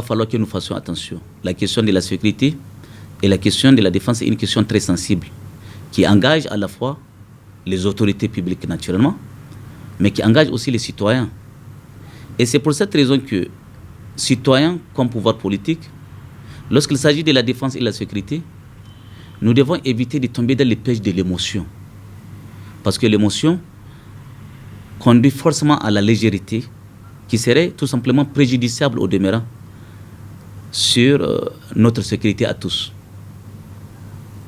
va falloir que nous fassions attention. La question de la sécurité et la question de la défense est une question très sensible qui engage à la fois les autorités publiques naturellement, mais qui engage aussi les citoyens. Et c'est pour cette raison que citoyens comme pouvoir politique, lorsqu'il s'agit de la défense et de la sécurité, nous devons éviter de tomber dans les pièges de l'émotion. Parce que l'émotion conduit forcément à la légèreté qui serait tout simplement préjudiciable au demeurant sur notre sécurité à tous.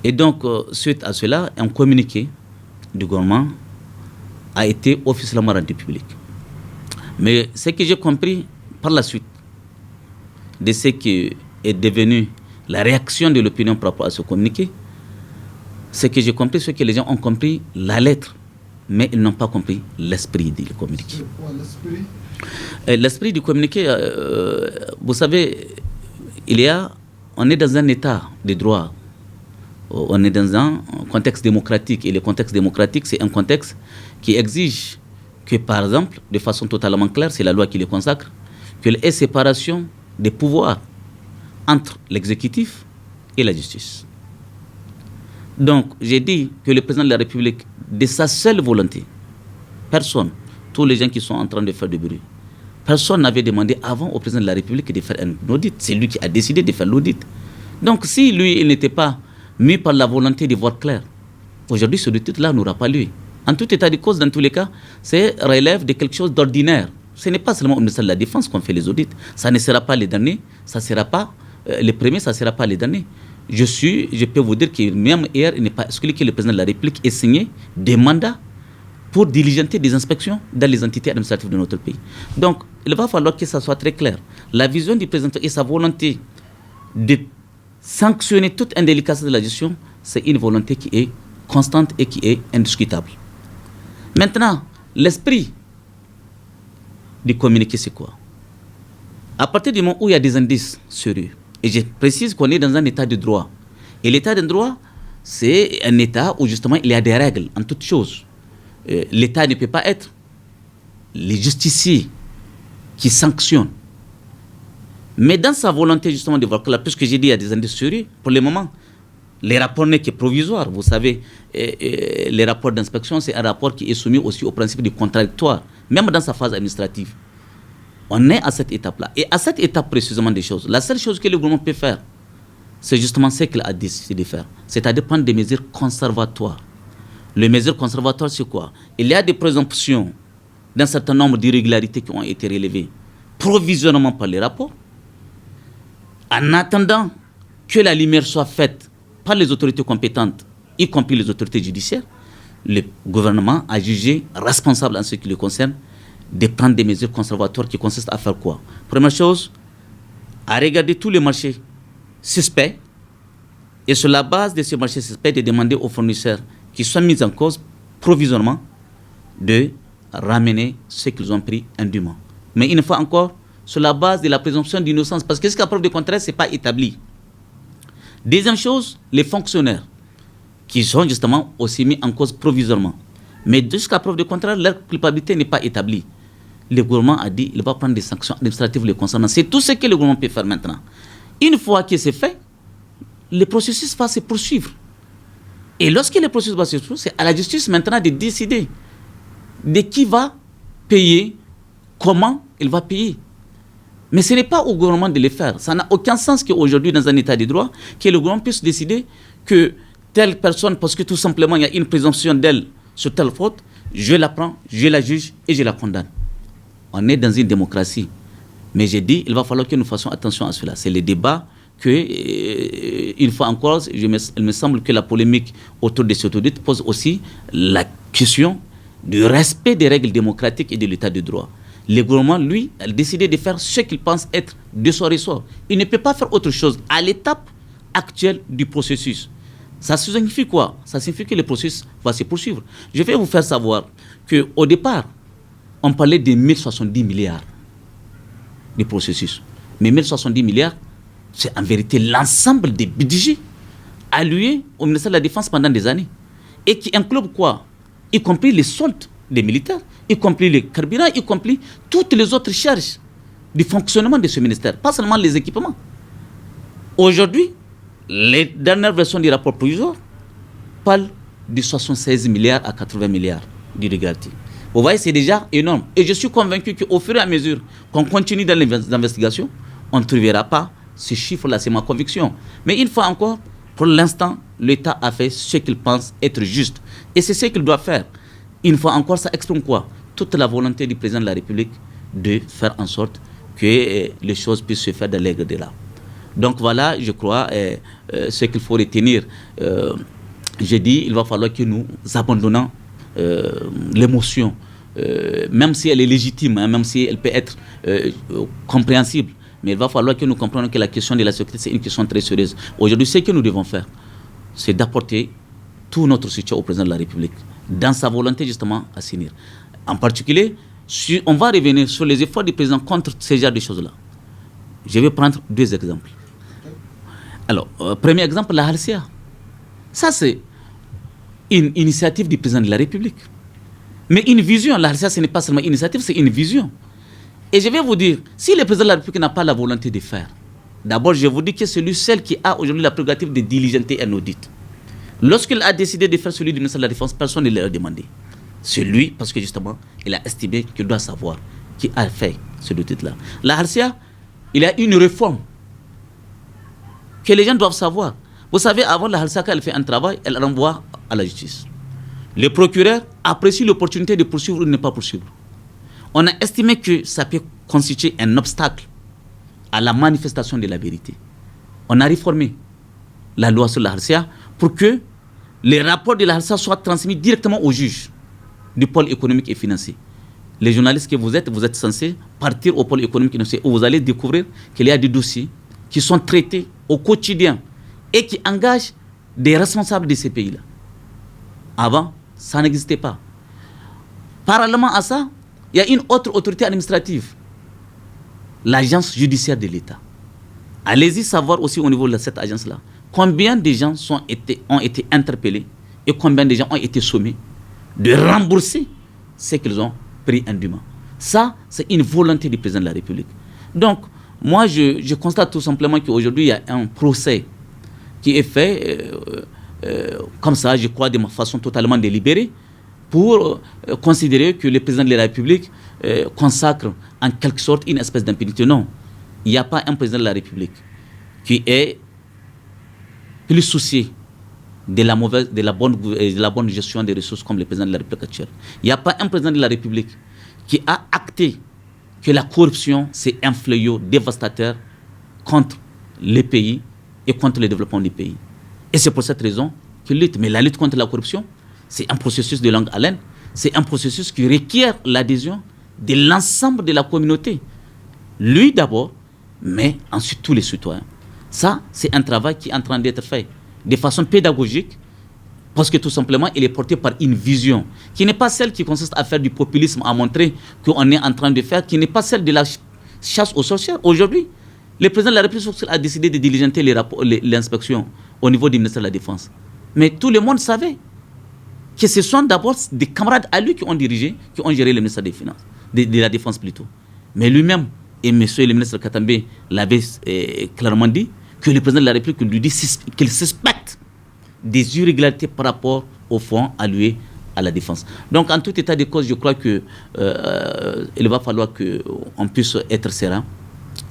Et donc, suite à cela, un communiqué du gouvernement a été officiellement rendu public. Mais ce que j'ai compris par la suite de ce qui est devenu la réaction de l'opinion par rapport à ce communiqué, c'est que j'ai compris ce que les gens ont compris, la lettre, mais ils n'ont pas compris l'esprit du communiqué. C'est quoi l'esprit ? L'esprit du communiqué, vous savez, on est dans un état de droit, on est dans un contexte démocratique, et le contexte démocratique, c'est un contexte qui exige que, par exemple, de façon totalement claire, c'est la loi qui le consacre, qu'il y ait séparation des pouvoirs entre l'exécutif et la justice. Donc, j'ai dit que le président de la République, de sa seule volonté, personne, tous les gens qui sont en train de faire du bruit, personne n'avait demandé avant au président de la République de faire un audit. C'est lui qui a décidé de faire l'audit. Donc, si lui, il n'était pas mis par la volonté de voir clair, aujourd'hui, ce audit-là n'aura pas lieu. En tout état de cause, dans tous les cas, c'est relève de quelque chose d'ordinaire. Ce n'est pas seulement au ministère de la Défense qu'on fait les audits. Ça ne sera pas les derniers, ça ne sera pas les premiers, ça ne sera pas les derniers. Je peux vous dire que même hier, il n'est pas exclu que le président de la République ait signé des mandats pour diligenter des inspections dans les entités administratives de notre pays. Donc, il va falloir que ça soit très clair. La vision du président et sa volonté de sanctionner toute indélicatesse de la gestion, c'est une volonté qui est constante et qui est indiscutable. Maintenant, l'esprit du communiqué, c'est quoi? À partir du moment où il y a des indices sérieux, et je précise qu'on est dans un état de droit. Et l'état de droit, c'est un état où justement il y a des règles en toutes choses. L'État ne peut pas être les justiciers qui sanctionnent. Mais dans sa volonté justement de voir clair, puisque j'ai dit il y a des indices sérieux, pour le moment, les rapports n'est que provisoire. Vous savez, les rapports d'inspection, c'est un rapport qui est soumis aussi au principe du contradictoire, même dans sa phase administrative. On est à cette étape-là. Et à cette étape précisément des choses, la seule chose que le gouvernement peut faire, c'est justement ce qu'il a décidé de faire. C'est-à-dire prendre des mesures conservatoires. Les mesures conservatoires, c'est quoi? Il y a des présomptions d'un certain nombre d'irrégularités qui ont été relevées provisoirement par les rapports. En attendant que la lumière soit faite par les autorités compétentes, y compris les autorités judiciaires, le gouvernement a jugé responsable en ce qui le concerne de prendre des mesures conservatoires qui consistent à faire quoi? Première chose, à regarder tous les marchés suspects et sur la base de ces marchés suspects de demander aux fournisseurs qui sont mis en cause provisoirement de ramener ce qu'ils ont pris indûment. Mais une fois encore, sur la base de la présomption d'innocence, parce que jusqu'à preuve du contraire, ce n'est pas établi. Deuxième chose, les fonctionnaires qui sont justement aussi mis en cause provisoirement. Mais jusqu'à preuve du contraire, leur culpabilité n'est pas établie. Le gouvernement a dit qu'il va prendre des sanctions administratives les concernant. C'est tout ce que le gouvernement peut faire maintenant. Une fois que c'est fait, le processus va se poursuivre. Et lorsque le processus va se poursuivre, c'est à la justice maintenant de décider de qui va payer, comment il va payer. Mais ce n'est pas au gouvernement de le faire. Ça n'a aucun sens qu'aujourd'hui, dans un état de droit, que le gouvernement puisse décider que telle personne, parce que tout simplement il y a une présomption d'elle sur telle faute, je la prends, je la juge et je la condamne. On est dans une démocratie. Mais j'ai dit, il va falloir que nous fassions attention à cela. C'est le débat que, une fois encore, il me semble que la polémique autour de cet audit pose aussi la question du respect des règles démocratiques et de l'état de droit. Le gouvernement, lui, a décidé de faire ce qu'il pense être de son ressort. Il ne peut pas faire autre chose à l'étape actuelle du processus. Ça signifie quoi? Ça signifie que le processus va se poursuivre. Je vais vous faire savoir qu'au départ, on parlait de 1070 milliards de processus. Mais 1070 milliards, c'est en vérité l'ensemble des budgets alloués au ministère de la Défense pendant des années. Et qui englobe quoi? Y compris les soldes des militaires, y compris les carburants, y compris toutes les autres charges du fonctionnement de ce ministère, pas seulement les équipements. Aujourd'hui, les dernières versions du rapport provisoire parlent de 76 milliards à 80 milliards d'irrégularités. Vous voyez, c'est déjà énorme. Et je suis convaincu qu'au fur et à mesure qu'on continue dans les investigations, on ne trouvera pas ce chiffre-là, c'est ma conviction. Mais une fois encore, pour l'instant, l'État a fait ce qu'il pense être juste. Et c'est ce qu'il doit faire. Une fois encore, ça exprime quoi? Toute la volonté du président de la République de faire en sorte que les choses puissent se faire dans les règles de l'art. Donc voilà, je crois, ce qu'il faut retenir. J'ai dit, il va falloir que nous abandonnons l'émotion, même si elle est légitime, hein, même si elle peut être compréhensible. Mais il va falloir que nous comprenions que la question de la sécurité, c'est une question très sérieuse. Aujourd'hui, ce que nous devons faire, c'est d'apporter tout notre soutien au président de la République, dans sa volonté justement à s'unir. En particulier, on va revenir sur les efforts du président contre ces genres de choses-là. Je vais prendre 2 exemples. Alors, premier exemple, la Halcia. Ça, c'est une initiative du président de la République. Mais une vision, la Halcia, ce n'est pas seulement une initiative, c'est une vision. Et je vais vous dire, si le président de la République n'a pas la volonté de faire, d'abord, je vous dis que c'est lui seul qui a aujourd'hui la prérogative de diligenter un audit. Lorsqu'il a décidé de faire celui du ministère de la Défense, personne ne l'a demandé. C'est lui, parce que justement, il a estimé qu'il doit savoir qui a fait ce audit-là. La Halcia, il y a une réforme que les gens doivent savoir. Vous savez, avant la Halcia, quand elle fait un travail, elle renvoie à la justice. Le procureur apprécie l'opportunité de poursuivre ou de ne pas poursuivre. On a estimé que ça peut constituer un obstacle à la manifestation de la vérité. On a réformé la loi sur la Halcia pour que les rapports de la Halcia soient transmis directement au juge du pôle économique et financier. Les journalistes que vous êtes censés partir au pôle économique et financier où vous allez découvrir qu'il y a des dossiers qui sont traités au quotidien et qui engagent des responsables de ces pays-là. Avant, ça n'existait pas. Parallèlement à ça, il y a une autre autorité administrative, l'agence judiciaire de l'État. Allez-y savoir aussi au niveau de cette agence-là, combien de gens ont été interpellés et combien de gens ont été sommés de rembourser ce qu'ils ont pris indûment. Ça, c'est une volonté du président de la République. Donc, moi, je constate tout simplement qu'aujourd'hui, il y a un procès qui est fait comme ça, je crois, de façon totalement délibérée, pour considérer que le président de la République consacre en quelque sorte une espèce d'impunité. Non, il n'y a pas un président de la République qui est plus soucié de la bonne gestion des ressources comme le président de la République actuelle. Il n'y a pas un président de la République qui a acté que la corruption, c'est un fléau dévastateur contre les pays et contre le développement du pays. Et c'est pour cette raison qu'il lutte. Mais la lutte contre la corruption, c'est un processus de longue haleine. C'est un processus qui requiert l'adhésion de l'ensemble de la communauté. Lui d'abord, mais ensuite tous les citoyens. Ça, c'est un travail qui est en train d'être fait de façon pédagogique, parce que tout simplement, il est porté par une vision qui n'est pas celle qui consiste à faire du populisme, à montrer qu'on est en train de faire, qui n'est pas celle de la chasse aux sorcières. Aujourd'hui, le président de la République a décidé de diligenter l'inspection au niveau du ministère de la Défense. Mais tout le monde savait que ce sont d'abord des camarades à lui qui ont dirigé, qui ont géré le ministère des Finances, de la Défense plutôt. Mais lui-même, et monsieur le ministre Katambe l'avait clairement dit, que le président de la République lui dit qu'il suspecte des irrégularités par rapport au fonds alloué à la défense. Donc, en tout état de cause, je crois qu'il va falloir qu'on puisse être serein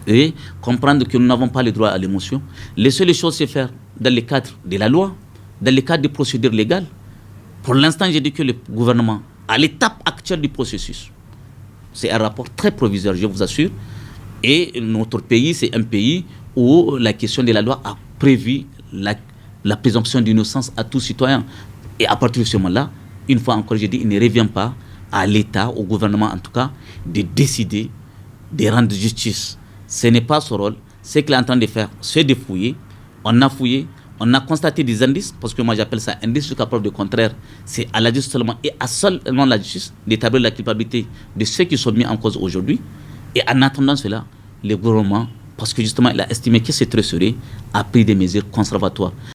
et comprendre que nous n'avons pas le droit à l'émotion. Les seules choses, c'est faire dans le cadre de la loi, dans le cadre des procédures légales. Pour l'instant, j'ai dit que le gouvernement, à l'étape actuelle du processus, c'est un rapport très provisoire, je vous assure, et notre pays, c'est un pays où la question de la loi a prévu la présomption d'innocence à tout citoyen. Et à partir de ce moment-là, une fois encore, j'ai dit, il ne revient pas à l'État, au gouvernement en tout cas, de décider de rendre justice. Ce n'est pas son rôle. Ce qu'il est en train de faire, c'est de fouiller. On a fouillé, on a constaté des indices, parce que moi j'appelle ça indice jusqu'à preuve du contraire. C'est à la justice seulement et à seulement la justice d'établir la culpabilité de ceux qui sont mis en cause aujourd'hui. Et en attendant cela, le gouvernement, parce que justement il a estimé que c'est très serré, a pris des mesures conservatoires.